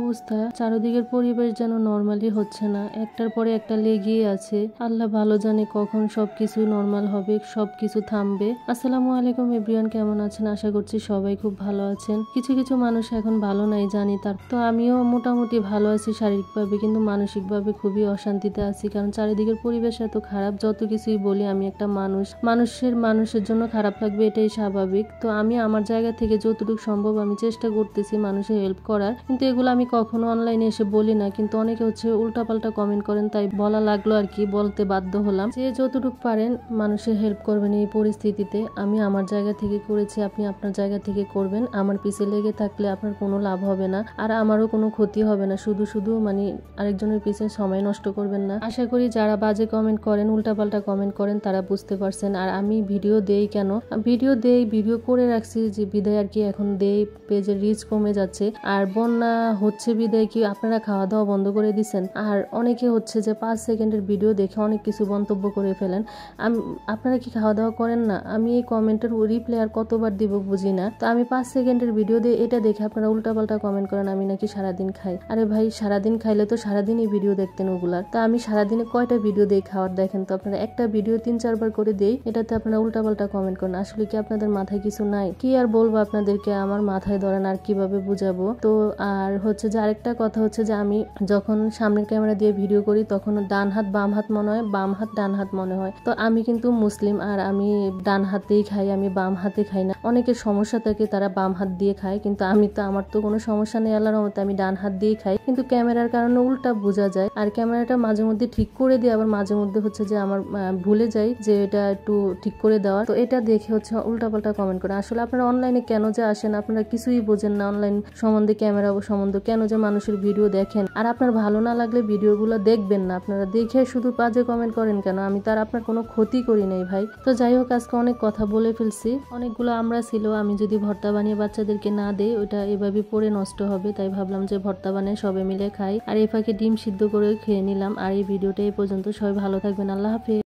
অবস্থা, চারিদিকের পরিবেশ যেন নরমালি হচ্ছে না, একটার পরে একটা লেগেই আছে। আল্লাহ ভালো জানে কখন সবকিছু নরমাল হবে, সবকিছু থামবে। আসসালামু আলাইকুম এভরিওয়ান, কেমন আছেন? আশা করছি সবাই খুব ভালো আছেন। কিছু কিছু মানুষ এখন ভালো নাই জানি, তার তো আমিও মোটামুটি ভালো আছি শারীরিকভাবে, কিন্তু মানসিকভাবে খুবই অশান্তিতে আছি। কারণ চারিদিকের পরিবেশ এত খারাপ, যত কিছুই বলি আমি একটা মানুষের জন্য খারাপ লাগবে, এটাই স্বাভাবিক। তো আমি আমার জায়গা থেকে যতটুকু সম্ভব আমি চেষ্টা করতেছি মানুষের হেল্প করার, কিন্তু এগুলো আমি কখনো অনলাইনে এসে বলি না। কিন্তু অনেকে উল্টাপাল্টা কমেন্ট করেন, তাই বলা লাগলো আর কি, বলতে বাধ্য হলাম। যে যতটুকু পারেন মানুষের হেল্প করবেন এই পরিস্থিতিতে। আমি আমার জায়গা থেকে করেছি, আপনি আপনার জায়গা থেকে করবেন। আমার পিছে লেগে থাকলে আপনার কোনো লাভ হবে না, আর আমারও কোনো ক্ষতি হবে না। শুধু শুধু আরেকজনের পিছে সময় নষ্ট করবেন না। আশা করি যারা বাজে কমেন্ট করেন, উল্টাপাল্টা কমেন্ট করেন, তারা বুঝতে পারছেন। আর আমি ভিডিও দেই কেন, ভিডিও করে রাখছি যে বিদায় আর কি, এখন দেই, পেজের রিচ কমে যাচ্ছে। আর বন্যা হচ্ছে বিদায় কি আপনারা খাওয়া দাওয়া বন্ধ করে দিচ্ছেন? আর অনেকে যে 5 সেকেন্ডের ভিডিও দেখে অনেক কিছু মন্তব্য করে ফেলেন। আপনারা কি খাওয়া দাওয়া করেন না? আমি এই কমেন্টের রিপ্লাই আর কতবার দিব বুঝি না। তো আমি 5 সেকেন্ডের ভিডিও দিয়ে এটা দেখে আপনারা উল্টাপাল্টা কমেন্ট করেন আমি নাকি সারাদিন খাই। আরে ভাই, সারাদিন খাইলে তো সারাদিনই ভিডিও দেখতেন ওগুলার। তা আমি সারাদিনে কয়টা ভিডিও দেই খাওয়ার দেখেন তো আপনারা। একটা ভিডিও 3-4 বার করে দেই, এটাতে আপনারা উল্টাপাল্টা কমেন্ট করেন। আসলে কি আপনাদের মাথায় কিছু নাই? কি আর বলবো আপনাদেরকে, আমার মাথায় ধরেন আর কিভাবে বুঝাবো। তো আর যে আরেকটা কথা যে আমি যখন সামনের ক্যামেরা দিয়ে ভিডিও করি তখন ডান হাত বাম হাত মনে হয়, বাম হাত ডান হাত মনে হয়। তো আমি কিন্তু মুসলিম, আর আমি ডান হাতেই খাই, আমি বাম হাতে খাই না। অনেকের সমস্যা থাকে, তারা বাম হাত দিয়ে খায়, কিন্তু আমার তো কোনো সমস্যা নেই আল্লাহর রহমতে, আমি ডান হাত দিয়ে খাই। কিন্তু ক্যামেরার কারণে উল্টা বোঝা যায়। আর ক্যামেরাটা মাঝে মধ্যে ঠিক করে দিই, আবার মাঝে মধ্যে যে আমার ভুলে যাই যে এটা একটু ঠিক করে দেওয়ার। তো এটা দেখে উল্টাপাল্টা কমেন্ট করে। আসলে আপনারা অনলাইনে কেন যে আসেন, আপনারা কিছুই বোঝেন না অনলাইন সম্বন্ধে, ক্যামেরা সম্বন্ধে। কেন যে মানুষের ভিডিও দেখেন, আর আপনার ভালো না লাগলে ভিডিওগুলো দেখবেন না। আপনারা দেখে শুধু বাজে কমেন্ট করেন কেন? আমি তার আপনার কোনো ক্ষতি করি নাই ভাই। তো যাই হোক, আজকে অনেক কথা বলে ফেলছি। অনেকগুলো আমরা ছিল, আমি যদি ভর্তা বানিয়ে বাচ্চাদেরকে না দেই ওটা এভাবে পড়ে নষ্ট হবে, তাই ভাবলাম যে ভর্তা বানিয়ে সবাই মিলে খাই। আর এই ফাঁকে ডিম সিদ্ধ করে খেয়ে নিলাম। আর এই ভিডিওটা এই পর্যন্ত, সবাই ভালো থাকবেন, আল্লাহ হাফেজ।